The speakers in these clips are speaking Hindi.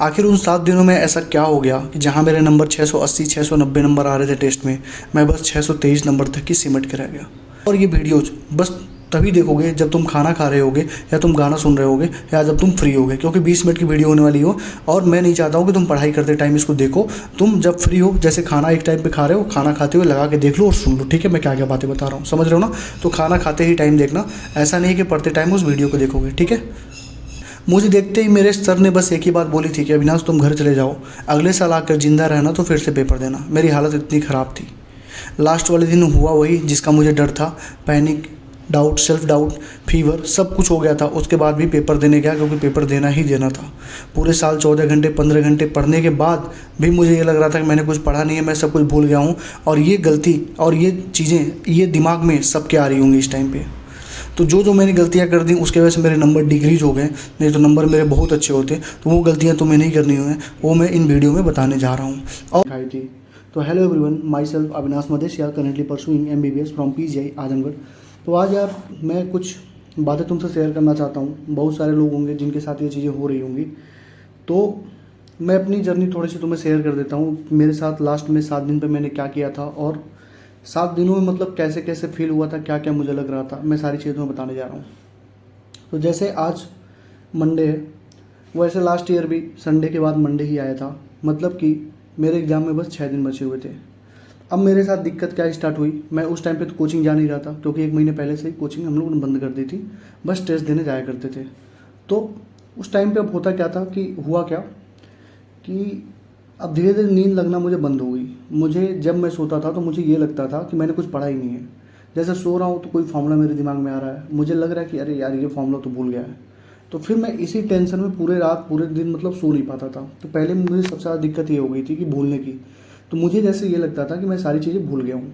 आखिर उन 7 दिनों में ऐसा क्या हो गया कि जहां मेरे नंबर 680 690 नंबर आ रहे थे टेस्ट में, मैं बस 623 नंबर तक ही सिमट के रह गया। और ये वीडियोज़ बस तभी देखोगे जब तुम खाना खा रहे होगे, या तुम गाना सुन रहे होगे, या जब तुम फ्री होगे, क्योंकि 20 मिनट की वीडियो होने वाली हो। और मैं नहीं चाहता हूँ कि तुम पढ़ाई करते टाइम इसको देखो। तुम जब फ्री हो, जैसे खाना एक टाइम पे खा रहे हो, खाना खाते हुए लगा के देख लो और सुन लो, ठीक है मैं क्या क्या बातें बता रहा हूँ, समझ रहे हो ना। तो खाना खाते ही टाइम देखना, ऐसा नहीं कि पढ़ते टाइम उस वीडियो को देखोगे, ठीक है। मुझे देखते ही मेरे सर ने बस एक ही बात बोली थी कि अविनाश तुम घर चले जाओ, अगले साल आकर ज़िंदा रहना तो फिर से पेपर देना। मेरी हालत इतनी ख़राब थी। लास्ट वाले दिन हुआ वही जिसका मुझे डर था। Panic, doubt, self doubt, fever, सब कुछ हो गया था। उसके बाद भी पेपर देने गया, क्योंकि पेपर देना ही देना था। पूरे साल 14 घंटे 15 घंटे पढ़ने के बाद भी मुझे ये लग रहा था कि मैंने कुछ पढ़ा नहीं है, मैं सब कुछ भूल गया हूँ। और ये गलती और ये चीज़ें ये दिमाग में सबके आ रही होंगी इस टाइम पे। तो जो मैंने गलतियाँ कर दी उसके वजह से मेरे नंबर डिक्रीज हो गए, नहीं तो नंबर मेरे बहुत अच्छे होते। तो वो गलतियाँ तुम्हें नहीं करनी है, वो मैं इन वीडियो में बताने जा रहा हूँ। और खाई थी। तो hello everyone, myself Avinash Madeshiya, currently pursuing MBBS from PGI Azamgarh. तो आज यार मैं कुछ बातें तुमसे शेयर करना चाहता हूँ। बहुत सारे लोग होंगे जिनके साथ ये चीज़ें हो रही होंगी, तो मैं अपनी जर्नी थोड़ी सी तुम्हें शेयर कर देता हूँ। मेरे साथ लास्ट में 7 दिन पे मैंने क्या किया था, और 7 दिनों में मतलब कैसे कैसे फील हुआ था, क्या क्या मुझे लग रहा था, मैं सारी चीज़ें तुम्हें बताने जा रहा हूँ। तो जैसे आज मंडे है, वैसे लास्ट ईयर भी संडे के बाद मंडे ही आया था। मतलब कि मेरे एग्ज़ाम में बस 6 दिन बचे हुए थे। अब मेरे साथ दिक्कत क्या स्टार्ट हुई, मैं उस टाइम पे तो कोचिंग जा नहीं रहा था, क्योंकि 1 महीने पहले से ही कोचिंग हम लोगों ने बंद कर दी थी। बस टेस्ट देने जाया करते थे। तो उस टाइम पे अब होता क्या था कि हुआ क्या कि अब धीरे धीरे नींद लगना मुझे बंद हो गई। मुझे जब मैं सोता था तो मुझे ये लगता था कि मैंने कुछ पढ़ा ही नहीं है। जैसे सो रहा हूँ तो कोई फॉर्मूला मेरे दिमाग में आ रहा है, मुझे लग रहा है कि अरे यार ये फॉर्मूला तो भूल गया है। तो फिर मैं इसी टेंशन में पूरे रात पूरे दिन मतलब सो नहीं पाता था। तो पहले मुझे सबसे ज़्यादा दिक्कत ये हो गई थी कि भूलने की। तो मुझे जैसे ये लगता था कि मैं सारी चीज़ें भूल गया हूँ।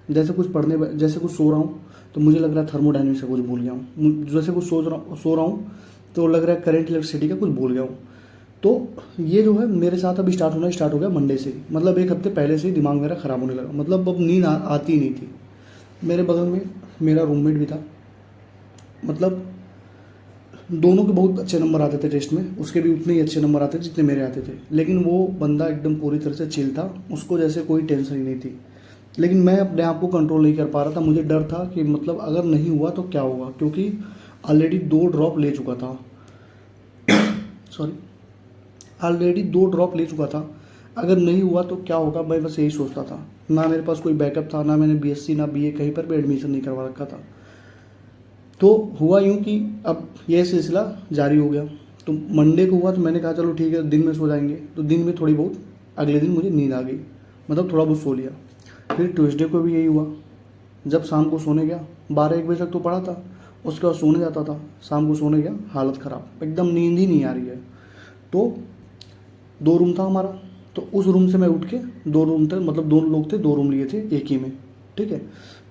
जैसे कुछ जैसे कुछ सो रहा हूँ तो मुझे लग रहा है थर्मोडायनेमिक्स से कुछ भूल गया हूँ। जैसे कुछ सो रहा हूँ तो लग रहा है करंट इलेक्ट्रिसिटी का कुछ भूल गया हूँ। तो ये जो है मेरे साथ अब स्टार्ट हो गया मंडे से ही। मतलब 1 हफ्ते पहले से ही दिमाग मेरा ख़राब होने लगा। मतलब अब नींद आती ही नहीं थी। मेरे बगल में मेरा रूममेट भी था। मतलब दोनों के बहुत अच्छे नंबर आते थे टेस्ट में, उसके भी उतने ही अच्छे नंबर आते थे जितने मेरे आते थे। लेकिन वो बंदा एकदम पूरी तरह से चिल था, उसको जैसे कोई टेंशन ही नहीं थी। लेकिन मैं अपने आप को कंट्रोल नहीं कर पा रहा था। मुझे डर था कि मतलब अगर नहीं हुआ तो क्या होगा, क्योंकि ऑलरेडी 2 ड्रॉप ले चुका था। सॉरी, ऑलरेडी 2 ड्रॉप ले चुका था। अगर नहीं हुआ तो क्या होगा, मैं बस यही सोचता था। ना मेरे पास कोई बैकअप था, ना मैंने BSc ना BA कहीं पर भी एडमिशन नहीं करवा रखा था। तो हुआ यूँ कि अब यह सिलसिला जारी हो गया। तो मंडे को हुआ तो मैंने कहा चलो ठीक है दिन में सो जाएंगे। तो दिन में थोड़ी बहुत अगले दिन मुझे नींद आ गई, मतलब थोड़ा बहुत सो लिया। फिर ट्यूसडे को भी यही हुआ। जब शाम को सोने गया, 12-1 बजे तक तो पढ़ा था, उसके बाद सोने जाता था। शाम को सोने गया, हालत ख़राब, एकदम नींद ही नहीं आ रही है। तो 2 रूम था हमारा, तो उस रूम से मैं उठ के 2 रूम थे, मतलब 2 लोग थे, 2 रूम लिए थे एक ही में, ठीक है।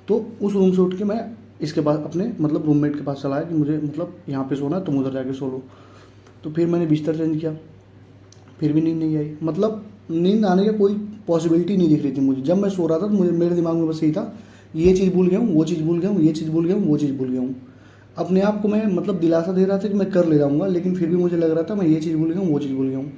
तो उस रूम से उठ के मैं इसके बाद अपने मतलब रूममेट के पास चला आया कि मुझे मतलब यहाँ पे सोना है, तुम उधर जाके सो लो। तो फिर मैंने बिस्तर चेंज किया, फिर भी नींद नहीं आई। मतलब नींद आने की कोई पॉसिबिलिटी नहीं दिख रही थी मुझे। जब मैं सो रहा था तो मुझे मेरे दिमाग में बस यही था, ये चीज़ भूल गया हूँ, वो चीज़ भूल गया हूँ, ये चीज़ भूल गया हूँ, वो चीज़ भूल गया हूँ। अपने आप को मैं मतलब दिलासा दे रहा था कि मैं कर ले जाऊँगा, लेकिन फिर भी मुझे लग रहा था मैं ये चीज़ भूल गया हूँ, वो चीज़ भूल गया हूँ।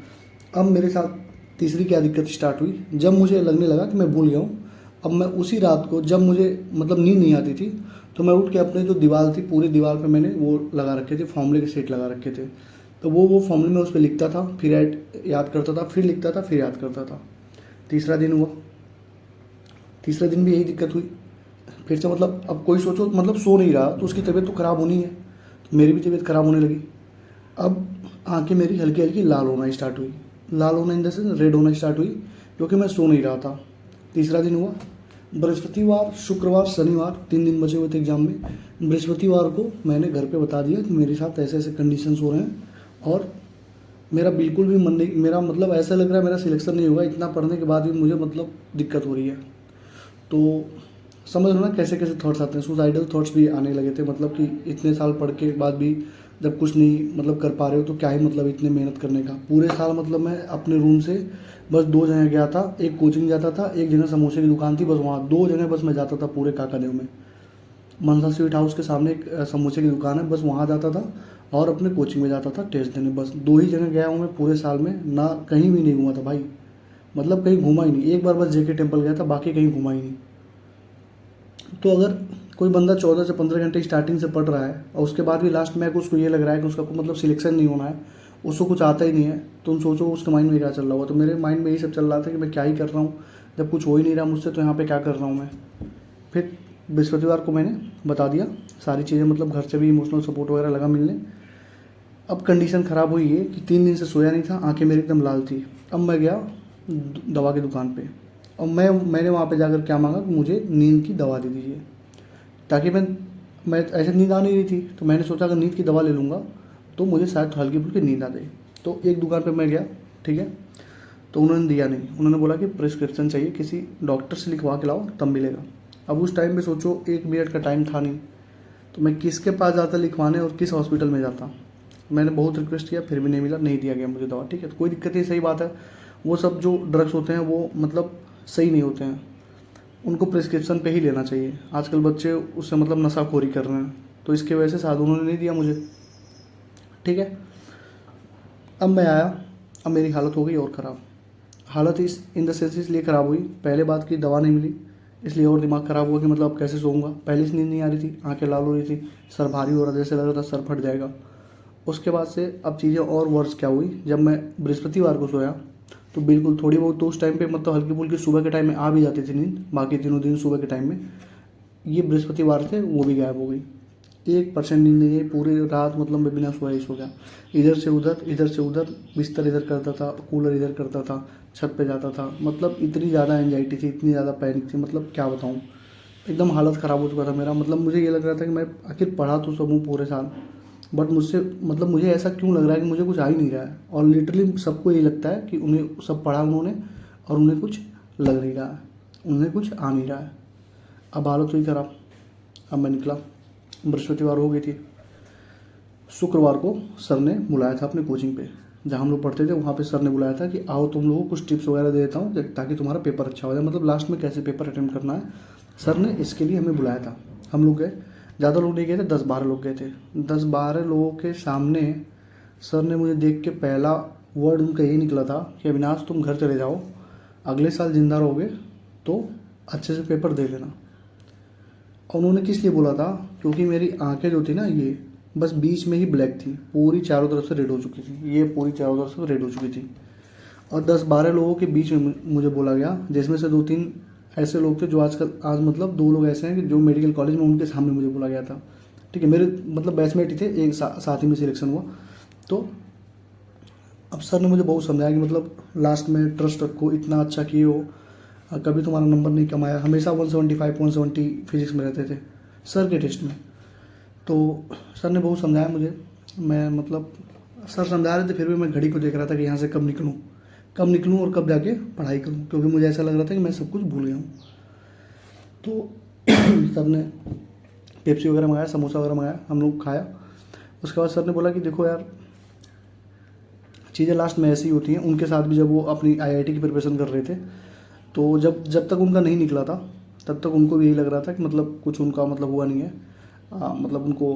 अब मेरे साथ तीसरी क्या दिक्कत स्टार्ट हुई, जब मुझे लगने लगा कि मैं भूल गया हूँ। अब मैं उसी रात को जब मुझे मतलब नींद नहीं आती थी, तो मैं उठ के अपने जो दीवार थी, पूरी दीवार पे मैंने वो लगा रखे थे, फॉर्मूले के सेट लगा रखे थे। तो वो फॉर्मूले में उस पर लिखता था, फिर याद करता था, फिर लिखता था, फिर याद करता था। तीसरा दिन हुआ, तीसरे दिन भी यही दिक्कत हुई। फिर से मतलब अब कोई सोचो मतलब सो नहीं रहा तो उसकी तबीयत तो ख़राब होनी है, तो मेरी भी तबीयत ख़राब होने लगी। अब आंखें मेरी हल्की हल्की लाल होना स्टार्ट हुई, लाल होना इन द सेंस रेड होना स्टार्ट हुई, क्योंकि मैं सो नहीं रहा था। तीसरा दिन हुआ, बृहस्पतिवार शुक्रवार शनिवार 3 दिन बचे हुए थे एग्जाम में। बृहस्पतिवार को मैंने घर पे बता दिया कि मेरे साथ ऐसे ऐसे कंडीशंस हो रहे हैं, और मेरा बिल्कुल भी मन नहीं, मेरा मतलब ऐसा लग रहा है मेरा सिलेक्शन नहीं होगा। इतना पढ़ने के बाद भी मुझे मतलब दिक्कत हो रही है। तो समझ लो ना कैसे कैसे थॉट्स आते हैं। सुसाइडल थॉट्स भी आने लगे थे, मतलब कि इतने साल पढ़ के बाद भी जब कुछ नहीं मतलब कर पा रहे हो तो क्या ही मतलब इतने मेहनत करने का। पूरे साल मतलब मैं अपने रूम से बस 2 जगह गया था, एक कोचिंग जाता था, एक जगह समोसे की दुकान थी, बस वहाँ 2 जगह बस मैं जाता था पूरे काकादेव में। मनसा स्वीट हाउस के सामने एक समोसे की दुकान है, बस वहाँ जाता था। और अपने कोचिंग में जाता था टेस्ट देने। बस 2 ही जगह गया हूँ मैं पूरे साल में, ना कहीं भी नहीं घूमा था भाई, मतलब कहीं घूमा ही नहीं। एक बार बस जेके टेम्पल गया था, बाकी कहीं घूमा ही नहीं। तो अगर कोई बंदा 14 से 15 घंटे स्टार्टिंग से पढ़ रहा है और उसके बाद भी लास्ट में उसको ये लग रहा है कि उसका मतलब सिलेक्शन नहीं होना है, उसको कुछ आता ही नहीं है, तुम सोचो उसके माइंड में क्या चल रहा होगा। तो मेरे माइंड में यही सब चल रहा था कि मैं क्या ही कर रहा हूँ, जब कुछ हो ही नहीं रहा मुझसे तो यहाँ पे क्या कर रहा हूँ मैं। फिर बृहस्पतिवार को मैंने बता दिया सारी चीज़ें, मतलब घर से भी इमोशनल सपोर्ट वगैरह लगा मिलने। अब कंडीशन ख़राब हुई है कि 3 दिन से सोया नहीं था, आंखें मेरी एकदम लाल थी। अब मैं गया दवा की दुकान पे और मैंने वहाँ पे जाकर क्या मांगा कि मुझे नींद की दवा दे दीजिए, ताकि मैं ऐसे नींद आ नहीं रही थी, तो मैंने सोचा अगर नींद की दवा ले लूँगा तो मुझे शायद हल्की फुल्की नींद आ जाए। तो एक दुकान पे मैं गया, ठीक है, तो उन्होंने दिया नहीं, उन्होंने बोला कि प्रिस्क्रिप्शन चाहिए, किसी डॉक्टर से लिखवा के लाओ तब मिलेगा। अब उस टाइम पे सोचो 1 मिनट का टाइम था नहीं, तो मैं किसके पास जाता लिखवाने और किस हॉस्पिटल में जाता। मैंने बहुत रिक्वेस्ट किया, फिर भी नहीं मिला, नहीं दिया गया मुझे दवा। ठीक है, तो कोई दिक्कत नहीं, सही बात है। वो सब जो ड्रग्स होते हैं वो मतलब सही नहीं होते हैं, उनको प्रिस्क्रिप्शन पे ही लेना चाहिए। आजकल बच्चे उससे मतलब नशाखोरी कर रहे हैं, तो इसकी वजह से शायद उन्होंने नहीं दिया मुझे। ठीक है, अब मैं आया, अब मेरी हालत हो गई और ख़राब। हालत इस इन द सेंस इसलिए ख़राब हुई, पहले बात की दवा नहीं मिली, इसलिए और दिमाग ख़राब हुआ कि मतलब अब कैसे सोऊंगा। पहले से नींद नहीं आ रही थी, आंखें लाल हो रही थी, सर भारी हो रहा था, जैसे लग रहा था सर फट जाएगा। उसके बाद से अब चीज़ें और वर्स क्या हुई, जब मैं बृहस्पतिवार को सोया तो बिल्कुल थोड़ी बहुत तो उस टाइम पे मतलब हल्की फुल्की सुबह के टाइम में आ भी जाती थी नींद, बाकी तीनों दिन सुबह के टाइम में। ये बृहस्पतिवार से वो भी गायब हो गई, 1% नींद नहीं है पूरी रात, मतलब मैं बिना सोया ही सो गया। इधर से उधर, बिस्तर इधर करता था, कूलर इधर करता था, छत पे जाता था, मतलब इतनी ज़्यादा एंजाइटी थी, इतनी ज़्यादा पैनिक थी, मतलब क्या बताऊँ। एकदम हालत ख़राब हो चुका था मेरा, मतलब मुझे ये लग रहा था कि मैं आखिर पढ़ा तो सब हूँ पूरे साल, बट मुझसे मतलब मुझे ऐसा क्यों लग रहा है कि मुझे कुछ आ ही नहीं रहा है। और लिटरली सबको ये लगता है कि उन्हें सब पढ़ा उन्होंने और उन्हें कुछ लग नहीं रहा है, उन्हें कुछ आ नहीं रहा है। अब हालत हुई ख़राब। अब मैं निकला, बृहस्पतिवार हो गई थी, शुक्रवार को सर ने बुलाया था अपने कोचिंग पे, जहाँ हम लोग पढ़ते थे वहाँ पे सर ने बुलाया था कि आओ तुम लोगों को कुछ टिप्स वगैरह दे देता हूँ ताकि तुम्हारा पेपर अच्छा हो जाए, मतलब लास्ट में कैसे पेपर अटेम्प्ट करना है। सर ने इसके लिए हमें बुलाया था। हम लोग गए, ज़्यादा लोग नहीं गए थे, 10-12 लोग गए थे। 10-12 लोगों के सामने सर ने मुझे देख के पहला वर्ड उनका यही निकला था कि अविनाश तुम घर चले जाओ, अगले साल जिंदा रहोगे तो अच्छे से पेपर दे लेना। और उन्होंने किस लिए बोला था, क्योंकि मेरी आंखें जो थी ना ये बस बीच में ही ब्लैक थी, पूरी चारों तरफ से रेड हो चुकी थी, ये पूरी चारों तरफ से रेड हो चुकी थी। और 10-12 लोगों के बीच में मुझे बोला गया, जिसमें से 2-3 ऐसे लोग थे जो आज मतलब 2 लोग ऐसे हैं कि जो मेडिकल कॉलेज में उनके सामने मुझे बोला गया था। ठीक है, मेरे मतलब बैचमेट ही थे, एक साथ ही में सिलेक्शन हुआ। तो अब सर ने मुझे बहुत समझाया कि मतलब लास्ट में ट्रस्ट रखो, इतना अच्छा किए हो, कभी तुम्हारा नंबर नहीं कमाया, हमेशा 175 170 फिजिक्स में रहते थे सर के टेस्ट में। तो सर ने बहुत समझाया मुझे, मैं मतलब सर समझा रहे थे फिर भी मैं घड़ी को देख रहा था कि यहाँ से कब निकलूँ और कब जाके पढ़ाई करूँ, क्योंकि मुझे ऐसा लग रहा था कि मैं सब कुछ भूल गया हूँ। तो सर ने पेप्सी वगैरह मंगाया, समोसा वगैरह मंगाया, हम लोग खाया। उसके बाद सर ने बोला कि देखो यार, चीज़ें लास्ट में ऐसी होती हैं। उनके साथ भी जब वो अपनी आईआईटी की प्रिपरेशन कर रहे थे, तो जब तक उनका नहीं निकला था तब तक उनको भी यही लग रहा था कि मतलब कुछ उनका मतलब हुआ नहीं है, मतलब उनको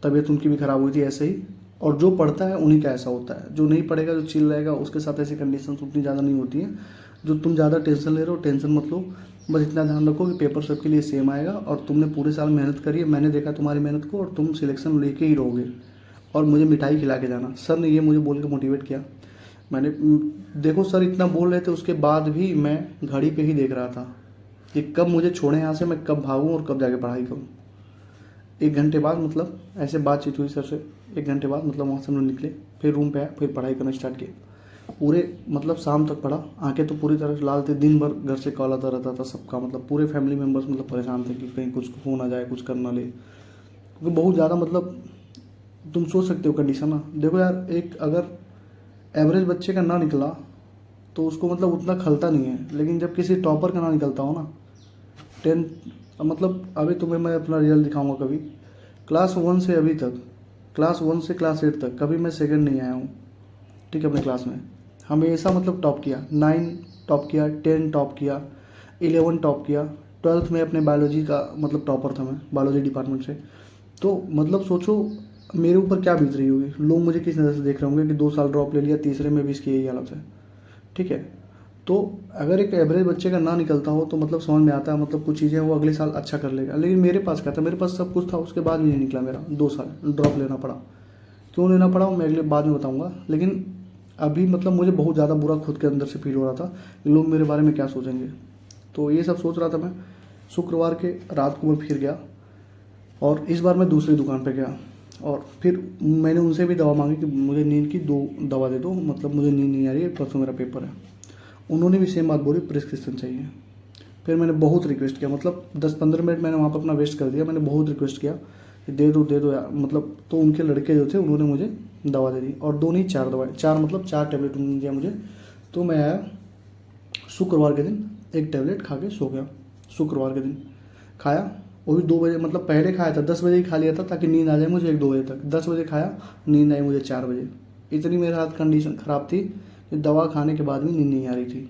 तबीयत उनकी भी ख़राब हुई थी ऐसे ही। और जो पढ़ता है उन्हीं का ऐसा होता है, जो नहीं पढ़ेगा, जो चिल रहेगा, उसके साथ ऐसी कंडीशन उतनी ज़्यादा नहीं होती हैं। जो तुम ज़्यादा टेंशन ले रहे हो, टेंशन मत लो, बस इतना ध्यान रखो कि पेपर सबके लिए सेम आएगा और तुमने पूरे साल मेहनत करी है, मैंने देखा तुम्हारी मेहनत को, और तुम सिलेक्शन लेके ही रहोगे और मुझे मिठाई खिला के जाना। सर ने ये मुझे बोल के मोटिवेट किया। मैंने देखो सर इतना बोल रहे थे, उसके बाद भी मैं घड़ी पे ही देख रहा था कि कब मुझे छोड़े यहाँ से, मैं कब भागूँ और कब जाके पढ़ाई करूँ। 1 घंटे बाद मतलब ऐसे बातचीत हुई सर से, 1 घंटे बाद मतलब वहाँ से हम लोग निकले, फिर रूम पे आया, फिर पढ़ाई करना स्टार्ट किया। पूरे मतलब शाम तक पढ़ा, आंखें तो पूरी तरह से लाल थी, दिन भर घर से कॉल आता रहता था सबका, मतलब पूरे फैमिली मेम्बर्स मतलब परेशान थे कि कहीं कुछ हो ना जाए, कुछ कर ना ले, क्योंकि बहुत ज़्यादा मतलब तुम सोच सकते हो कंडीशन ना। देखो यार, एक अगर एवरेज बच्चे का ना निकला तो उसको मतलब उतना खलता नहीं है, लेकिन जब किसी टॉपर का ना निकलता हो ना 10, मतलब अभी तुम्हें मैं अपना रिजल्ट दिखाऊंगा कभी, क्लास 1 से अभी तक, क्लास 1 से क्लास 8 तक कभी मैं सेकंड नहीं आया हूँ। ठीक है, अपने क्लास में हमेशा मतलब टॉप किया, 9 टॉप किया, 10 टॉप किया, 11 टॉप किया, 12th में अपने बायोलॉजी का मतलब टॉपर था मैं, बायोलॉजी डिपार्टमेंट से। तो मतलब सोचो मेरे ऊपर क्या बीत रही होगी, लोग मुझे किस नज़र से देख रहे होंगे कि 2 साल ड्रॉप ले लिया, तीसरे में भी इसकी यही हालत है। ठीक है, तो अगर एक एवरेज बच्चे का ना निकलता हो तो मतलब समझ में आता है, मतलब कुछ चीज़ें वो अगले साल अच्छा कर लेगा। लेकिन मेरे पास क्या था, मेरे पास सब कुछ था, उसके बाद भी नहीं निकला मेरा, 2 साल ड्रॉप लेना पड़ा। क्यों लेना पड़ा मैं अगले बाद में बताऊँगा। लेकिन अभी मतलब मुझे बहुत ज़्यादा बुरा खुद के अंदर से फील हो रहा था कि लोग मेरे बारे में क्या सोचेंगे। तो ये सब सोच रहा था मैं। शुक्रवार के रात को मैं फिर गया और इस बार मैं दूसरी दुकान पे गया और फिर मैंने उनसे भी दवा मांगी कि मुझे नींद की 2 दवा दे दो, मतलब मुझे नींद नहीं आ रही है, परसों मेरा पेपर है। उन्होंने भी सेम बात बोली, प्रिस्क्रिप्शन चाहिए। फिर मैंने बहुत रिक्वेस्ट किया, मतलब 10-15 मिनट मैंने वहाँ पर अपना वेस्ट कर दिया। मैंने बहुत रिक्वेस्ट किया कि दे दो यार, मतलब। तो उनके लड़के जो थे उन्होंने मुझे दवा दे दी, और 2 नहीं 4 दवाएँ, 4 मतलब 4 टैबलेट उन्होंने दिया मुझे। तो मैं आया शुक्रवार के दिन, एक टैबलेट खा के सो गया। शुक्रवार के दिन खाया, वो भी 2 बजे, मतलब पहले खाया था 10 बजे ही खा लिया था ताकि नींद आ जाए मुझे 1-2 बजे तक। 10 बजे खाया, नींद आई मुझे 4 बजे। इतनी मेरे हाथ कंडीशन ख़राब थी कि दवा खाने के बाद भी नींद नहीं आ रही थी।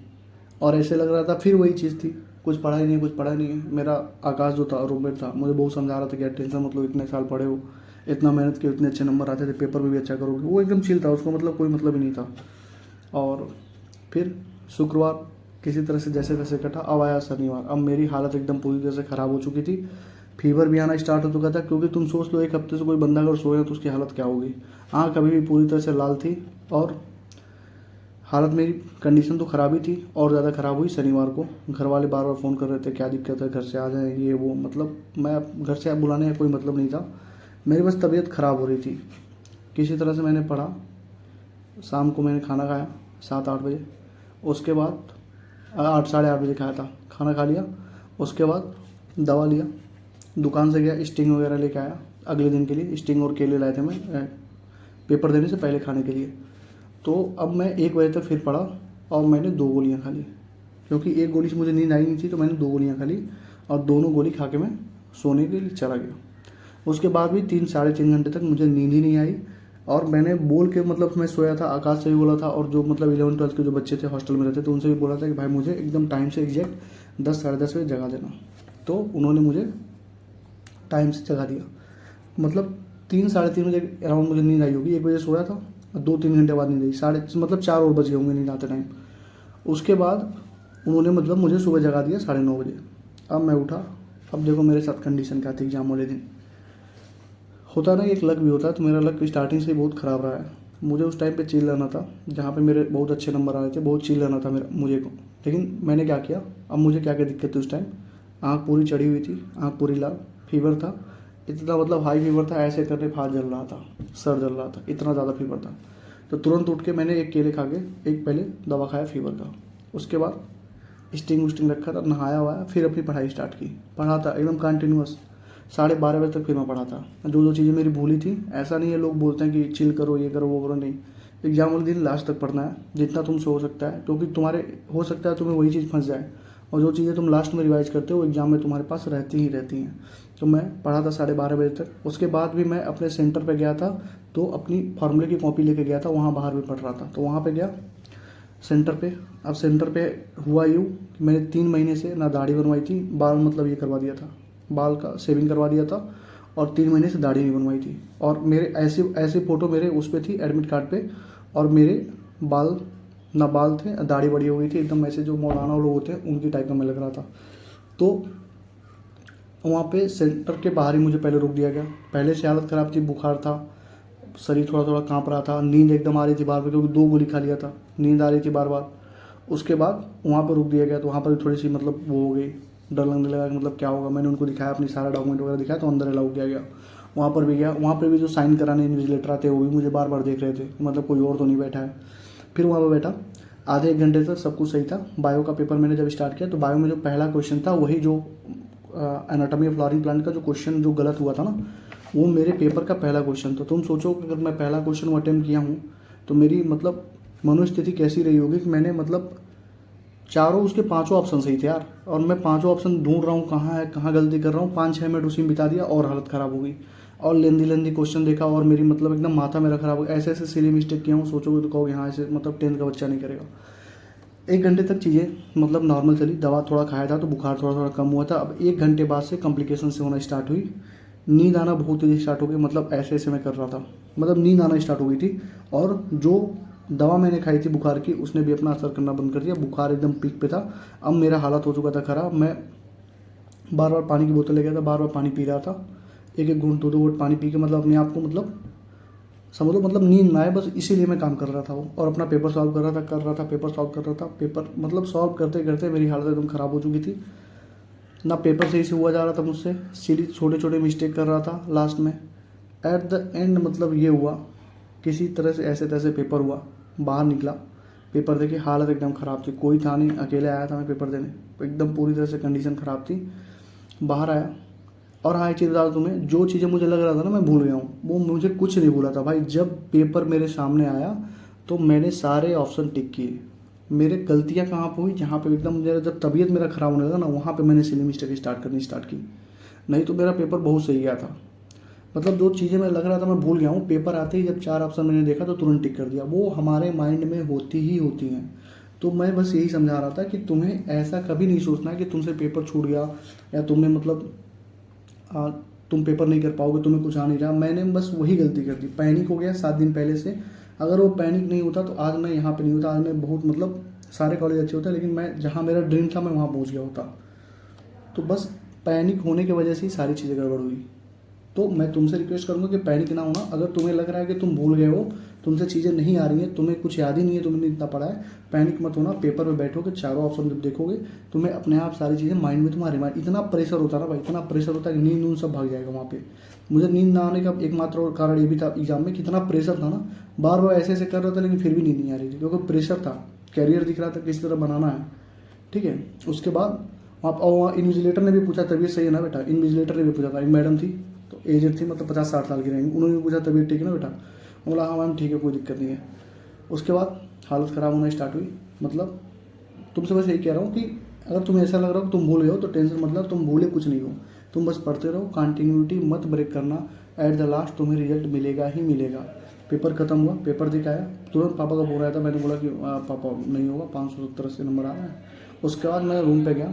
और ऐसे लग रहा था फिर वही चीज़ थी, कुछ पढ़ा ही नहीं, कुछ पढ़ा ही नहीं है। मेरा आकाश जो था, रूममेट था, मुझे बहुत समझा रहा था कि यार टेंशन मतलब, इतने साल पढ़े हो, इतना मेहनत किया, इतने अच्छे नंबर आते थे, पेपर में भी अच्छा करोगे। वो एकदम चिल था, उसको मतलब कोई मतलब ही नहीं था। और फिर शुक्रवार किसी तरह से जैसे तैसे कटा। अब आया शनिवार, अब मेरी हालत एकदम पूरी तरह से ख़राब हो चुकी थी। फीवर भी आना स्टार्ट हो चुका था, क्योंकि तुम सोच लो 1 हफ्ते से कोई बंदा अगर सोए तो उसकी हालत क्या होगी। आँख अभी भी पूरी तरह से लाल थी और हालत मेरी, कंडीशन तो ख़राब ही थी, और ज़्यादा ख़राब हुई शनिवार को। घर वाले बार बार फ़ोन कर रहे थे, क्या दिक्कत है, घर से आ जाएं, ये वो। मतलब मैं घर से बुलाने का कोई मतलब नहीं था, मेरी बस तबीयत ख़राब हो रही थी। किसी तरह से मैंने पढ़ा, शाम को मैंने खाना खाया 7-8 बजे। उसके बाद 8 साढ़े 8 बजे खाया था, खाना खा लिया। उसके बाद दवा लिया, दुकान से गया, स्टिंग वगैरह लेके आया अगले दिन के लिए। स्टिंग और केले लाए थे मैं पेपर देने से पहले खाने के लिए। तो अब मैं 1 बजे तक फिर पढ़ा और मैंने 2 गोलियाँ खा ली, क्योंकि 1 गोली से मुझे नींद आई नहीं थी। तो मैंने 2 गोलियाँ खा ली और दोनों गोली खा के मैं सोने के लिए चला गया। उसके बाद भी 3-3.5 घंटे तक मुझे नींद ही नहीं आई। और मैंने बोल के, मतलब मैं सोया था, आकाश से भी बोला था, और जो मतलब 11-12 के जो बच्चे थे हॉस्टल में रहते थे उनसे भी बोला था कि भाई मुझे एकदम टाइम से एग्जैक्ट 10-10:30 बजे जगा देना। तो उन्होंने मुझे टाइम से जगा दिया। मतलब 3-3:30 बजे अराउंड मुझे नींद आई होगी। 1 बजे सोया था, 2-3 घंटे बाद नींद आई, मतलब 4 और बजे होंगे नींद आते टाइम। उसके बाद उन्होंने मतलब मुझे सुबह जगा दिया 9:30 बजे। अब मैं उठा, अब देखो मेरे साथ कंडीशन क्या थी एग्जाम वाले दिन। होता ना, एक लक भी होता है, तो मेरा लक स्टार्टिंग से ही बहुत ख़राब रहा है। मुझे उस टाइम पे चिल रहना था, जहाँ पे मेरे बहुत अच्छे नंबर आ रहे थे, बहुत चिल रहना था मेरा मुझे को। लेकिन मैंने क्या किया, अब मुझे क्या क्या दिक्कत थी उस टाइम। आँख पूरी चढ़ी हुई थी, आँख पूरी लाल, फीवर था इतना, मतलब हाई फीवर था, ऐसे करने हाथ जल रहा था, सर जल रहा था, इतना ज़्यादा फीवर था। तो तुरंत उठ के मैंने 1 केले खा के एक पहले दवा खाया फीवर का। उसके बाद स्टिंग विस्टिंग रखा था, नहाया हुआ, फिर अपनी पढ़ाई स्टार्ट की। पढ़ा था एकदम कंटिन्यूअस, 12:30 बजे तक फिर मैं पढ़ा था। जो जो चीज़ें मेरी भूली थी, ऐसा नहीं है लोग बोलते हैं कि चिल करो, ये करो, वो करो, नहीं। एग्जाम वाले दिन लास्ट तक पढ़ना है, जितना तुमसे हो सकता है, क्योंकि तुम्हारे हो सकता है तुम्हें वही चीज़ फंस जाए, और जो चीज़ें तुम लास्ट में रिवाइज करते हो एग्जाम में तुम्हारे पास रहती ही रहती हैं। तो मैं पढ़ा था 12:30 बजे तक। उसके बाद भी मैं अपने सेंटर पर गया था, तो अपनी फार्मूले की कॉपी लेके गया था, वहाँ बाहर भी पढ़ रहा था। तो वहाँ पर गया सेंटर पे। अब सेंटर पे हुआ यूँ कि मैंने 3 महीने से ना दाढ़ी बनवाई थी, बाल मतलब ये करवा दिया था, बाल का शेविंग करवा दिया था, और 3 महीने से दाढ़ी नहीं बनवाई थी। और मेरे ऐसे ऐसे फ़ोटो मेरे उस पे थी एडमिट कार्ड पे, और मेरे बाल ना बाल थे, दाढ़ी बड़ी हो गई थी एकदम, ऐसे जो मौलाना लोग होते हैं उनकी टाइप का मैं लग रहा था। तो वहाँ पे सेंटर के बाहर ही मुझे पहले रोक दिया गया। पहले से हालत ख़राब थी, बुखार था, शरीर थोड़ा थोड़ा काँप रहा था, नींद एकदम आ रही थी बार बार, क्योंकि 2 गोली खा लिया था, नींद आ रही थी बार बार। उसके बाद वहाँ पर रुक दिया गया, तो वहाँ पर थोड़ी सी मतलब वो हो गई, डर लगने लगा कि मतलब क्या होगा। मैंने उनको दिखाया, अपनी सारा डॉक्यूमेंट वगैरह दिखाया, तो अंदर अलाउ किया गया। वहाँ पर भी गया, वहाँ पर भी जो साइन कराने इन्विजिलेटर आते वो भी मुझे बार बार देख रहे थे, मतलब कोई और तो नहीं बैठा है। फिर वहाँ पर बैठा, आधे 1 घंटे तक सब कुछ सही था। बायो का पेपर मैंने जब स्टार्ट किया, तो बायो में जो पहला क्वेश्चन था वही जो एनाटॉमी ऑफ फ्लावरिंग प्लांट का जो क्वेश्चन जो गलत हुआ था ना, वो मेरे पेपर का पहला क्वेश्चन था। तुम सोचो कि अगर मैं पहला क्वेश्चन वो अटेम्प्ट किया हूँ, तो मेरी मतलब मनोस्थिति कैसी रही होगी कि मैंने मतलब चारों उसके 5 ऑप्शन सही थे यार, और मैं 5 ऑप्शन ढूंढ रहा हूँ कहाँ है, कहाँ गलती कर रहा हूँ। 5-6 मिनट उसी में बिता दिया और हालत ख़राब हो गई। और लेंदी क्वेश्चन देखा, और मेरी मतलब एकदम माथा मेरा ख़राब हो गया। ऐसे ऐसे सिली मिस्टेक किया हूँ, सोचोगे तो कहोगे हाँ ऐसे मतलब 10th का बच्चा नहीं करेगा। 1 घंटे तक चीज़ें मतलब नॉर्मल चली, दवा थोड़ा खाया था तो बुखार थोड़ा थोड़ा कम हुआ था। अब 1 घंटे बाद से कॉम्प्लिकेशन से होना स्टार्ट हुई। नींद आना बहुत तेज़ी स्टार्ट हो गई, मतलब ऐसे ऐसे मैं कर रहा था, मतलब नींद आना स्टार्ट हो गई थी। और जो दवा मैंने खाई थी बुखार की उसने भी अपना असर करना बंद कर दिया, बुखार एकदम पीक पे था। अब मेरा हालत हो चुका था ख़राब, मैं बार बार पानी की बोतल ले गया था, बार बार पानी पी रहा था, एक एक घूंट 2-2 घूंट पानी पी के मतलब अपने आप को मतलब समझ लो मतलब नींद ना आए, बस इसीलिए मैं काम कर रहा था वो। और अपना पेपर सॉल्व कर रहा था, पेपर सॉल्व कर रहा था, पेपर मतलब सॉल्व करते करते मेरी हालत एकदम ख़राब हो चुकी थी। ना पेपर सही से हुआ जा रहा था मुझसे, सीधी छोटे छोटे मिस्टेक कर रहा था लास्ट में। एट द एंड मतलब ये हुआ, किसी तरह से ऐसे तैसे पेपर हुआ, बाहर निकला, पेपर देके हालत एकदम ख़राब थी, कोई था नहीं, अकेले आया था मैं पेपर देने, एकदम पूरी तरह से कंडीशन ख़राब थी। बाहर आया, और हाँ एक चीज़ बता दूँ तुम्हें, जो चीज़ें मुझे लग रहा था ना मैं भूल गया हूँ, वो मुझे कुछ नहीं भूला था भाई। जब पेपर मेरे सामने आया तो मैंने सारे ऑप्शन टिक किए। मेरे गलतियाँ कहाँ पे हुई, जहाँ पे एकदम मेरा जब तबीयत मेरा ख़राब होने लगा ना, वहाँ पे मैंने सिली मिस्टेक स्टार्ट की। नहीं तो मेरा पेपर बहुत सही गया था। मतलब जो चीज़ें मैं लग रहा था मैं भूल गया हूँ, पेपर आते ही जब 4 ऑप्शन मैंने देखा तो तुरंत टिक कर दिया। वो हमारे माइंड में होती ही होती हैं। तो मैं बस यही समझा रहा था कि तुम्हें ऐसा कभी नहीं सोचना है कि तुमसे पेपर छूट गया, या तुमने मतलब आ, तुम पेपर नहीं कर पाओगे, तुम्हें कुछ आ नहीं रहा। मैंने बस वही गलती कर दी, पैनिक हो गया 7 दिन पहले से। अगर वो पैनिक नहीं होता तो आज मैं यहाँ पे नहीं होता, आज मैं बहुत मतलब सारे कॉलेज अच्छे होते, लेकिन मैं जहाँ मेरा ड्रीम था मैं वहाँ पहुँच गया होता। तो बस पैनिक होने की वजह से ही सारी चीज़ें गड़बड़ हुई। तो मैं तुमसे रिक्वेस्ट करूँगा कि पैनिक ना होना। अगर तुम्हें लग रहा है कि तुम भूल गए हो, तुमसे चीज़ें नहीं आ रही हैं, तुम्हें कुछ याद ही नहीं है, तुमने इतना पढ़ा है, पैनिक मत होना। पेपर में बैठोगे, चारों ऑप्शन जब देखोगे, तुम्हें अपने आप सारी चीज़ें माइंड में तुम्हारे माइंड, इतना प्रेशर होता है ना भाई, इतना प्रेशर होता है कि नींद सब भाग जाएगा वहाँ पे। मुझे नींद ना आने का एकमात्र और कारण ये भी था एग्जाम में, कितना प्रेशर था ना, बार बार ऐसे ऐसे कर रहा था लेकिन फिर भी नींद नहीं आ रही थी, क्योंकि प्रेशर था, कैरियर दिख रहा था किस तरह बनाना है। ठीक है, उसके बाद वहाँ इन्विजिलेटर ने भी पूछा तबीयत सही है ना बेटा, इन्विजिलेटर ने भी पूछा था, एक मैडम थी तो एजेड थी, मतलब 50-60 साल की रहेंगी, उन्होंने भी पूछा तबीयत ठीक है ना बेटा, बोला हाँ मैम ठीक है, कोई दिक्कत नहीं है। उसके बाद हालत ख़राब होना स्टार्ट हुई। मतलब तुमसे बस यही कह रहा हूँ कि अगर तुम्हें ऐसा लग रहा हो कि तुम भूल गए हो तो टेंशन मतलब, तुम भूले कुछ नहीं हो, तुम बस पढ़ते रहो, कंटिन्यूटी मत ब्रेक करना। एट द लास्ट तुम्हें रिजल्ट मिलेगा ही मिलेगा। पेपर खत्म हुआ, पेपर दिखाया, तुरंत पापा का फोन आया था, मैंने बोला कि पापा नहीं होगा, 570 नंबर आ रहा है। उसके बाद मैं रूम पे गया,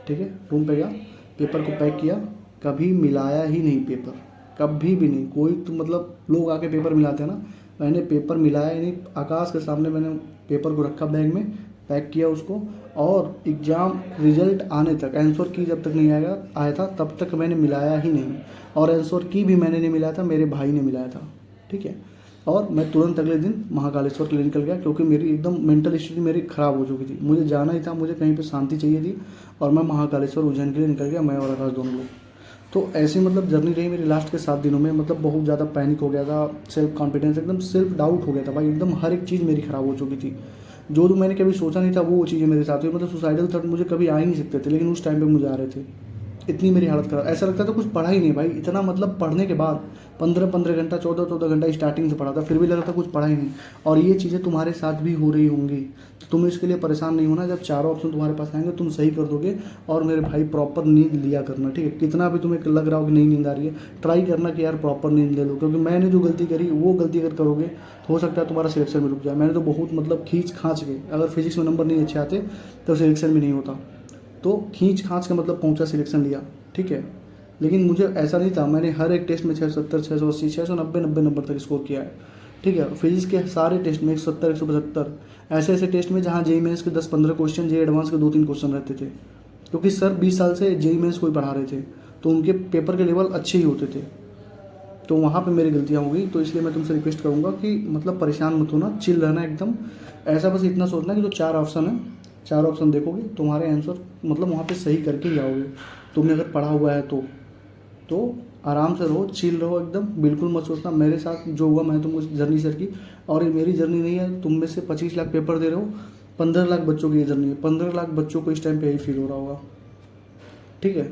ठीक है, रूम पे गया, पेपर को पैक किया, कभी मिलाया ही नहीं पेपर, कभी भी नहीं। कोई तो मतलब लोग आके पेपर मिलाते हैं ना, मैंने पेपर मिलाया ही नहीं। आकाश के सामने मैंने पेपर को रखा बैग में, पैक किया उसको, और एग्ज़ाम रिजल्ट आने तक, आंसर की जब तक नहीं आया था तब तक मैंने मिलाया ही नहीं। और आंसर की भी मैंने नहीं मिलाया था, मेरे भाई ने मिलाया था। ठीक है, और मैं तुरंत अगले दिन महाकालेश्वर के लिए निकल गया, क्योंकि मेरी एकदम मेंटल स्थिति मेरी ख़राब हो चुकी थी, मुझे जाना ही था, मुझे कहीं पे शांति चाहिए थी। और मैं महाकालेश्वर उज्जैन के लिए निकल गया, मैं और आकाश दोनों लोग। तो ऐसी मतलब जर्नी रही मेरी लास्ट के 7 दिनों में। मतलब बहुत ज़्यादा पैनिक हो गया था, सेल्फ कॉन्फिडेंस एकदम सेल्फ डाउट हो गया था भाई, एकदम हर एक चीज़ मेरी ख़राब हो चुकी थी। जो मैंने कभी सोचा नहीं था वो चीज़ें मेरे साथ हुई। मतलब सुसाइडल थॉट मुझे कभी आ ही नहीं सकते थे, लेकिन उस टाइम पे मुझे आ रहे थे। इतनी मेरी हालत खराब, ऐसा लगता था कुछ पढ़ा ही नहीं भाई, इतना मतलब पढ़ने के बाद 15-15 घंटा, 14-14 घंटा स्टार्टिंग से पढ़ा था, फिर भी लगा था कुछ पढ़ा ही नहीं। और ये चीज़ें तुम्हारे साथ भी हो रही होंगी, तो तुम्हें इसके लिए परेशान नहीं होना। जब चारों ऑप्शन तुम्हारे पास आएंगे तुम सही कर दोगे। और मेरे भाई प्रॉपर नींद लिया करना, ठीक है, कितना भी तुम्हें लग रहा हो कि नहीं नींद आ रही है, ट्राई करना कि यार प्रॉपर नींद ले लो, क्योंकि मैंने जो गलती करी वो गलती अगर करोगे तो हो सकता है तुम्हारा सिलेक्शन में रुक जाए। मैंने तो बहुत मतलब खींच खाँच के, अगर फिजिक्स में नंबर नहीं अच्छे आते तो सिलेक्शन भी नहीं होता, तो खींच खाँच के मतलब पहुंचा, सिलेक्शन लिया। ठीक है, लेकिन मुझे ऐसा नहीं था, मैंने हर एक टेस्ट में 670, 680, 690, 90 नंबर तक स्कोर किया है। ठीक है, फिजिक्स के सारे टेस्ट में 170, 175, ऐसे ऐसे टेस्ट में जहाँ जेई मेंस के 10-15 क्वेश्चन, जेई एडवांस के 2-3 क्वेश्चन रहते थे, क्योंकि सर 20 साल से जेई मेंस को ही पढ़ा रहे थे, तो उनके पेपर के लेवल अच्छे ही होते थे। तो वहाँ पे मेरी गलतियाँ हो गई। तो इसलिए मैं तुमसे रिक्वेस्ट करूँगा कि मतलब परेशान मत होना, चिल रहना एकदम। ऐसा बस इतना सोचना कि जो 4 ऑप्शन है, 4 ऑप्शन देखोगे, तुम्हारे आंसर मतलब वहाँ पे सही करके ही आओगे। तुमने अगर पढ़ा हुआ है तो आराम से रहो, चिल रहो एकदम, बिल्कुल मत सोचना। मेरे साथ जो हुआ मैंने तुमको जर्नी शेयर की, और ये मेरी जर्नी नहीं है। तुम में से 25 लाख पेपर दे रहे हो, 15 लाख बच्चों की ये जर्नी है। 15 लाख बच्चों को इस टाइम पे यही फील हो रहा होगा, ठीक है,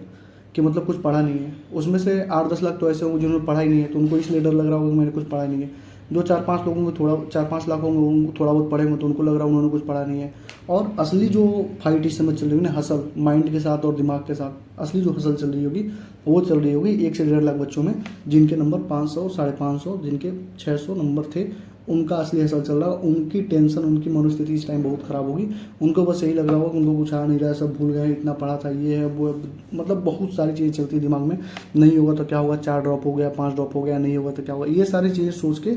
कि मतलब कुछ पढ़ा नहीं है। उसमें से 8-10 लाख तो ऐसे होंगे जिन्होंने पढ़ा ही नहीं है, तो उनको इसलिए डर लग रहा होगा कि मैंने कुछ पढ़ा नहीं है। जो 4-5 लोगों को थोड़ा, 4-5 लाख होंगे उनको थोड़ा बहुत पढ़े होंगे, तो उनको लग रहा है उन्होंने कुछ पढ़ा नहीं है। और असली जो फाइट इस समय चल रही होगी ना, हसल माइंड के साथ और दिमाग के साथ, असली जो हसल चल रही होगी वो चल रही होगी 1 से 1.5 लाख बच्चों में, जिनके नंबर 500, 550, जिनके 600 नंबर थे, उनका असली असर चल रहा है, उनकी टेंशन, उनकी मनोस्थिति इस टाइम बहुत ख़राब होगी। उनको बस यही लग रहा होगा कि उनको कुछ आ नहीं रहा है, सब भूल गए, इतना पढ़ा था, ये है वो है, मतलब बहुत सारी चीज़ें चलती है दिमाग में। नहीं होगा तो क्या होगा, 4 ड्रॉप हो गया, 5 ड्रॉप हो गया, नहीं होगा तो क्या होगा, ये सारी चीज़ें सोच के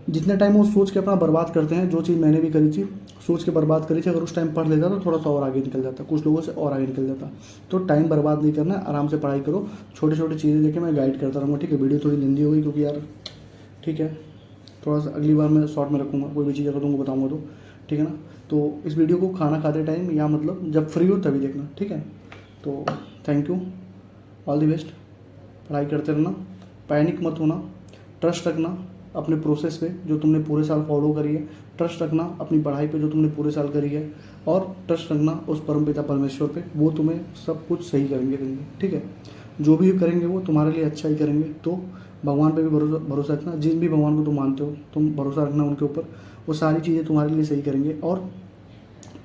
जितने टाइम वो सोच के अपना बर्बाद करते हैं, जो चीज़ मैंने भी करी थी, सोच के बर्बाद करी थी, अगर उस टाइम पढ़ लेता तो थोड़ा सा और आगे निकल जाता, कुछ लोगों से और आगे निकल जाता। तो टाइम बर्बाद नहीं करना, आराम से पढ़ाई करो, छोटी छोटी चीज़ें देके मैं गाइड करता रहूँगा, ठीक है। वीडियो थोड़ी लंबी हो गई क्योंकि यार, ठीक है, थोड़ा सा अगली बार मैं शॉर्ट में रखूँगा, कोई भी चीज़ अगर तुमको बताऊँगा तो, ठीक है ना। तो इस वीडियो को खाना खाते टाइम या मतलब जब फ्री हो तभी देखना, ठीक है। तो thank you, all the best, पढ़ाई करते रहना, पैनिक मत होना, ट्रस्ट रखना अपने प्रोसेस पे जो तुमने पूरे साल फॉलो करी है, ट्रस्ट रखना अपनी पढ़ाई पे जो तुमने पूरे साल करी है, और ट्रस्ट रखना उस परमपिता परमेश्वर पे, वो तुम्हें सब कुछ सही करेंगे देंगे, ठीक है। जो भी करेंगे वो तुम्हारे लिए अच्छा ही करेंगे। तो भगवान पे भी भरोसा रखना, जिन भी भगवान को तुम मानते हो तुम भरोसा रखना उनके ऊपर, वो सारी चीज़ें तुम्हारे लिए सही करेंगे। और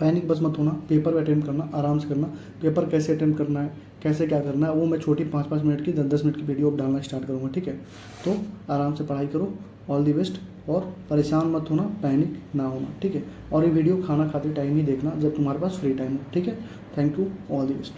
पैनिक बस मत होना, पेपर अटेम्प्ट करना, आराम से करना। पेपर कैसे अटेम्प्ट करना है, कैसे क्या करना है, वो मैं छोटी 5-5 मिनट की 10-10 मिनट की वीडियो अब डालना स्टार्ट करूँगा, ठीक है। तो आराम से पढ़ाई करो, ऑल दी बेस्ट, और परेशान मत होना, पैनिक ना होना, ठीक है। और ये वीडियो खाना खाते टाइम ही देखना जब तुम्हारे पास फ्री टाइम हो, ठीक है। Thank you, all the best.